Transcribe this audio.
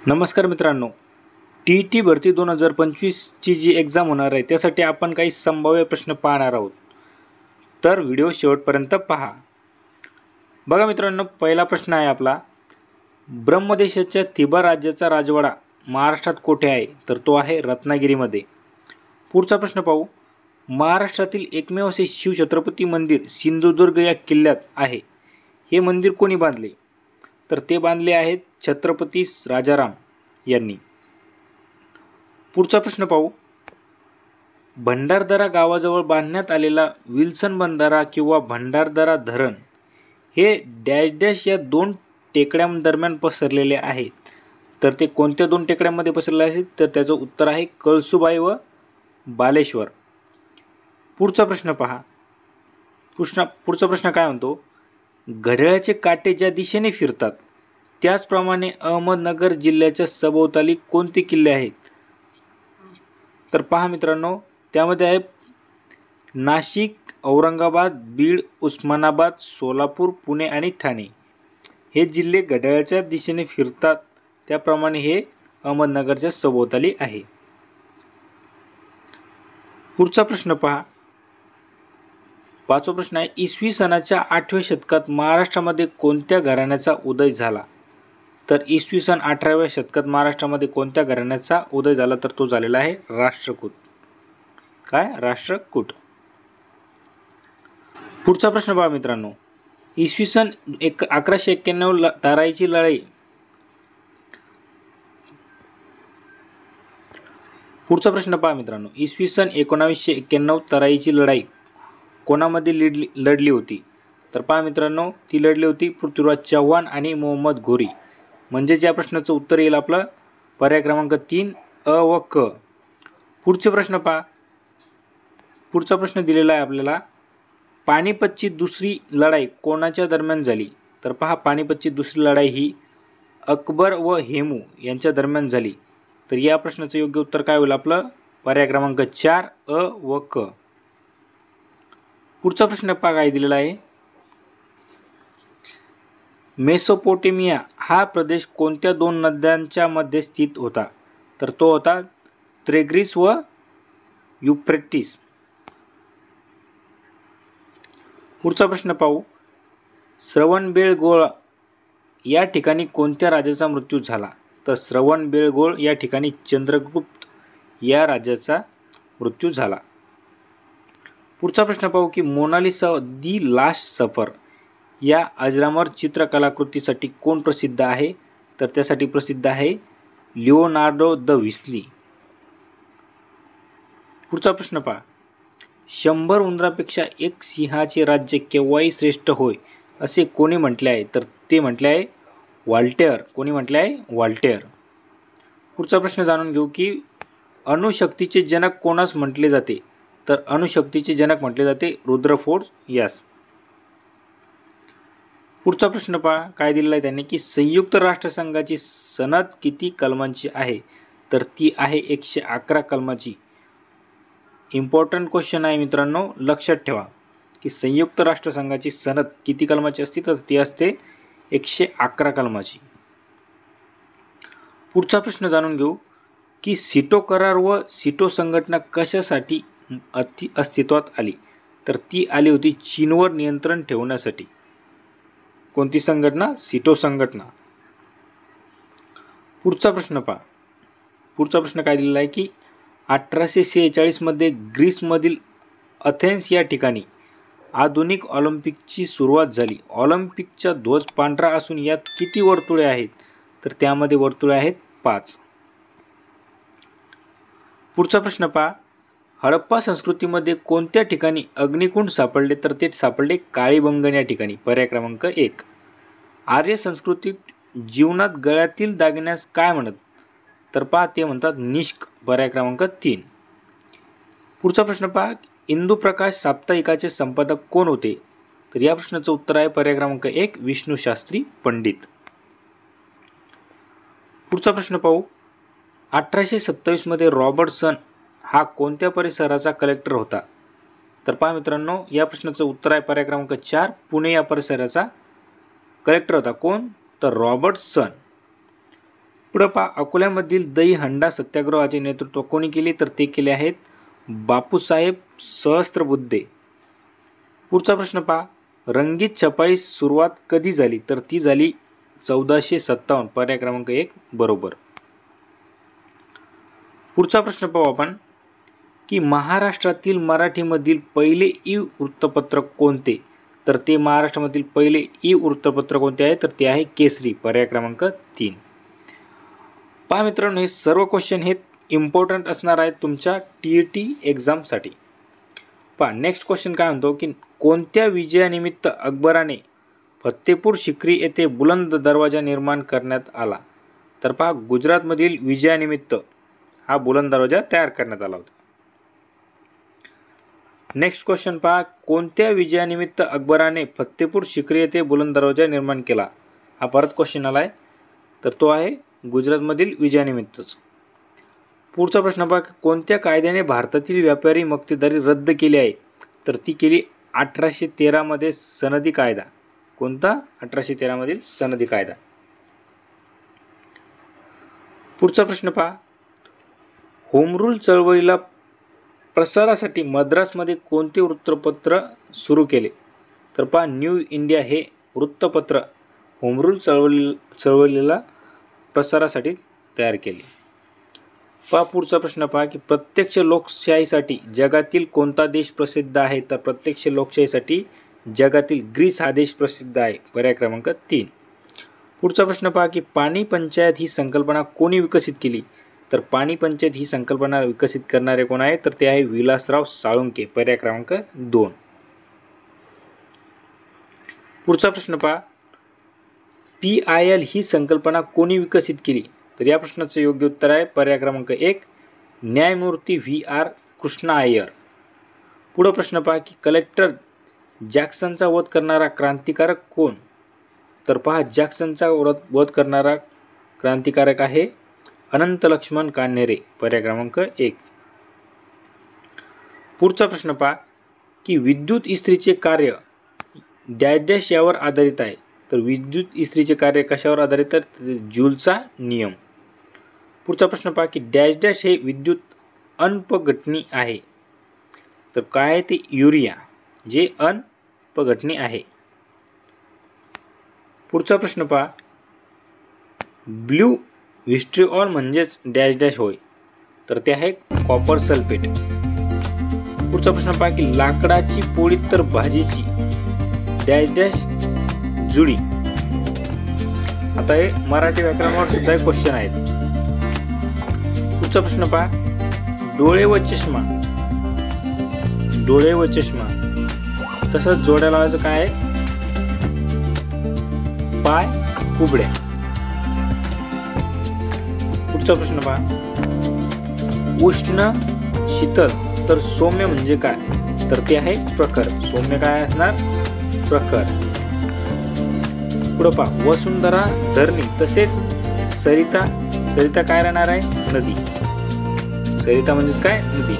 नमस्कार मित्रांनो, टी भरती 2025ची जी एक्झाम होणार आहे त्यासाठी आपण काही संभाव्य प्रश्न पाहणार आहोत. तर व्हिडिओ शेवटपर्यंत पहा. बघा मित्रांनो, पहिला प्रश्न आहे आपला, ब्रह्मदेशाच्या थिबा राज्याचा राजवाडा महाराष्ट्रात कुठे आहे? तर तो आहे रत्नागिरीमध्ये. पुढचा प्रश्न पाहू. महाराष्ट्रातील एकमेव असे शिवछत्रपती मंदिर सिंधुदुर्ग या किल्ल्यात आहे. हे मंदिर कोणी बांधले? तर ते बांधले आहेत छत्रपती राजाराम यांनी. पुढचा प्रश्न पाहू. भंडारदरा गावाजवळ बांधण्यात आलेला विल्सन बंधारा किंवा भंडारदरा धरण हे डॅश डॅश या दोन टेकड्यांदरम्यान पसरलेले आहेत. तर ते कोणत्या दोन टेकड्यांमध्ये पसरलेले आहेत? तर त्याचं उत्तर आहे कळसुबाई व बालेश्वर. पुढचा प्रश्न पहा. पुढचा प्रश्न काय म्हणतो? घड्याळाचे काटे ज्या दिशेने फिरतात त्याचप्रमाणे अहमदनगर जिल्ह्याच्या सभोवताली कोणते किल्ले आहेत? तर पहा मित्रांनो, त्यामध्ये आहे नाशिक, औरंगाबाद, बीड, उस्मानाबाद, सोलापूर, पुणे आणि ठाणे. हे जिल्हे घड्याळाच्या दिशेने फिरतात त्याप्रमाणे हे अहमदनगरच्या सभोवताली आहे. पुढचा प्रश्न पहा. पाचवा प्रश्न आहे, इसवी सनाच्या 8व्या शतकात महाराष्ट्रामध्ये कोणत्या घराण्याचा उदय झाला? तर इसवी सन 18व्या शतकात महाराष्ट्रामध्ये कोणत्या घराण्याचा उदय झाला? तर तो झालेला आहे राष्ट्रकूट. काय? राष्ट्रकूट. पुढचा प्रश्न पहा मित्रांनो. इसवी सन 1191 ताराईची लढाई. पुढचा प्रश्न पहा मित्रांनो. इसवी सन 1991 ताराईची लढाई कोणामध्ये लढली होती? तर पहा मित्रांनो, ती लढली होती पृथ्वीराज चव्हाण आणि मोहम्मद घोरी. म्हणजेच या प्रश्नाचं उत्तर येईल आपलं पर्याय क्रमांक 3 अ व क. पुढचे प्रश्न पहा. पुढचा प्रश्न दिलेला आहे आपल्याला, पानिपतची दुसरी लढाई कोणाच्या दरम्यान झाली? तर पहा, पानिपतची दुसरी लढाई ही अकबर व हेमू यांच्या दरम्यान झाली. तर या प्रश्नाचं योग्य उत्तर काय होईल आपलं? पर्याय क्रमांक 4 अ व क. पुढचा प्रश्न पहा काय दिलेला आहे, मेसोपोटेमिया हा प्रदेश कोणत्या दोन नद्यांच्या मध्ये स्थित होता? तर तो होता त्रिग्रिस व युफ्रेटिस. पुढचा प्रश्न पाहू. श्रवणबेळगोळ या ठिकाणी कोणत्या राजाचा मृत्यू झाला? तर श्रवणबेळगोळ या ठिकाणी चंद्रगुप्त या राजाचा मृत्यू झाला. पुढचा प्रश्न पाहू की मोनालिसा दी लास्ट सफर या अजरामर चित्रकलाकृतीसाठी कोण प्रसिद्ध आहे? तर त्यासाठी प्रसिद्ध आहे लिओनार्डो द व्हिन्सी. पुढचा प्रश्न पहा. 100 उंदरापेक्षा एक सिंहाचे राज्य केव्हाही श्रेष्ठ होय असे कोणी म्हटले आहे? तर ते म्हटले आहे व्हॉल्टेअर. कोणी म्हटले आहे? व्हॉल्टेअर. पुढचा प्रश्न जाणून घेऊ की अणुशक्तीचे जनक कोणास म्हटले जाते? तर अणुशक्तीचे जनक म्हटले जाते रुदरफोर्ड यास. पुढचा प्रश्न पहा काय दिलेला आहे त्यांनी की संयुक्त राष्ट्रसंघाची सनद किती कलमांची आहे? तर ती आहे 111 कलमाची. इम्पॉर्टंट क्वेश्चन आहे मित्रांनो, लक्षात ठेवा की संयुक्त राष्ट्रसंघाची सनद किती कलमाची असते? तर ती असते 111 कलमाची. पुढचा प्रश्न जाणून घेऊ की सिटो करार व सिटो संघटना कशासाठी अस्तित्वात आली? तर ती आली होती चीनवर नियंत्रण ठेवण्यासाठी. कोणती संघटना? सिटो संघटना. पुढचा प्रश्न पहा. पुढचा प्रश्न काय दिलेला आहे की 1846 मध्ये ग्रीसमधील अथेन्स या ठिकाणी आधुनिक ऑलिम्पिकची सुरुवात झाली. ऑलिम्पिकचा ध्वज पांढरा असून यात किती वर्तुळे आहेत? तर त्यामध्ये वर्तुळे आहेत 5. पुढचा प्रश्न पहा. हडप्पा संस्कृतीमध्ये कोणत्या ठिकाणी अग्निकुंड सापडले? तर ते सापडले काळीबंगन या ठिकाणी. पर्याय क्रमांक 1. आर्य संस्कृतीत जीवनात गळ्यातील दागिन्यास काय म्हणत? तर पहा, ते म्हणतात निष्क. पर्याय क्रमांक 3. पुढचा प्रश्न पहा. इंदुप्रकाश साप्ताहिकाचे संपादक कोण होते? तर या प्रश्नाचं उत्तर आहे पर्याय क्रमांक 1 विष्णू शास्त्री पंडित. पुढचा प्रश्न पाहू. 1827 मध्ये रॉबर्टसन हा कोणत्या परिसराचा कलेक्टर होता? तर पहा मित्रांनो, या प्रश्नाचं उत्तर आहे पर्याय क्रमांक 4 पुणे या परिसराचा कलेक्टर होता. कोण? तर रॉबर्टसन. पुढं पहा, अकोल्यामधील दहीहंडा सत्याग्रहाचे नेतृत्व कोणी केले? तर ते केले आहेत बापूसाहेब सहस्त्रबुद्धे. पुढचा प्रश्न पहा, रंगीत छपाईस सुरुवात कधी झाली? तर ती झाली 1457. पर्याय क्रमांक 1 बरोबर. पुढचा प्रश्न पाहू आपण की महाराष्ट्रातील मराठीमधील पहिले ई वृत्तपत्र कोणते? तर ते महाराष्ट्रामधील पहिले ई वृत्तपत्र कोणते आहे? तर ते आहे केसरी. पर्याय क्रमांक 3. पहा मित्रांनो, हे सर्व क्वेश्चन हे इम्पॉर्टंट असणार आहेत तुमच्या TET एक्झामसाठी. पहा नेक्स्ट क्वेश्चन काय म्हणतो की कोणत्या विजयानिमित्त अकबराने फत्तेपूर सिक्री येथे बुलंद दरवाजा निर्माण करण्यात आला? तर पहा, गुजरातमधील विजयानिमित्त हा बुलंद दरवाजा तयार करण्यात आला होता. नेक्स्ट क्वेश्चन पहा, कोणत्या विजयानिमित्त अकबराने फत्तेपूर सिक्री येथे बुलंद दरवाजा निर्माण केला? हा परत क्वेश्चन आला आहे, तर तो आहे गुजरातमधील विजयानिमित्तच. पुढचा प्रश्न पहा, कोणत्या कायद्याने भारतातील व्यापारी मक्तेदारी रद्द केली आहे? तर ती केली 1813 मध्ये सनदी कायदा. कोणता? 1813 मधील सनदी कायदा. पुढचा प्रश्न पहा, होम रूल चळवळीला प्रसारासाठी मद्रासमध्ये कोणते वृत्तपत्र सुरू केले? तर पहा, न्यू इंडिया हे वृत्तपत्र होम रूल चळवळीला प्रसारासाठी तयार केले. पहा पुढचा प्रश्न पहा की प्रत्यक्ष लोकशाहीसाठी जगातील कोणता देश प्रसिद्ध आहे? तर प्रत्यक्ष लोकशाहीसाठी जगातील ग्रीस हा देश प्रसिद्ध आहे. पर्याय क्रमांक 3. पुढचा प्रश्न पहा की पाणी पंचायत ही संकल्पना कोणी विकसित केली? तर पाणी पंचायत ही संकल्पना विकसित करणारे कोण आहे? तर ते आहे विलासराव साळुंके. पर्याय क्रमांक 2. पुढचा प्रश्न पहा, PIL ही संकल्पना कोणी विकसित केली? तर या प्रश्नाचं योग्य उत्तर आहे पर्याय क्रमांक 1 न्यायमूर्ती VR कृष्णा अय्यर. पुढे प्रश्न पहा की कलेक्टर जॅक्सनचा वध करणारा क्रांतिकारक कोण? तर पहा, जॅक्सनचा वध करणारा क्रांतिकारक आहे अनंत लक्ष्मण कान्हेरे. पर्याय क्रमांक 1. पुढचा प्रश्न पहा की विद्युत इस्त्रीचे कार्य डॅश डॅश यावर आधारित आहे. तर विद्युत इस्त्रीचे कार्य कशावर आधारित? तर जूलचा नियम. पुढचा प्रश्न पहा की डॅश डॅश हे विद्युत अनपघटनी आहे. तर काय आहे? ते युरिया जे अनपघटनी आहे. पुढचा प्रश्न पहा, ब्ल्यू विस्ट्रिऑल म्हणजेच डॅश डॅश होय. तर ते आहे कॉपर सल्फेट. पुढचा प्रश्न पहा की लाकडाची पोळी तर भाजीची डॅश डॅश जुडी. आता हे मराठी व्याकरणावर सुद्धा एक क्वेश्चन आहेत. पुढचा प्रश्न पहा, डोळे व चष्मा तसंच जोड्या लावायचं काय आहे? पाय उबड्या. पुढचा प्रश्न पहा, उष्ण शीतल तर सौम्य म्हणजे काय? तर ते आहे प्रखर. सौम्य काय असणार? प्रखर. पुढे पहा, वसुंधरा धरणी तसेच सरिता काय राहणार आहे? नदी. सरिता म्हणजेच काय? नदी.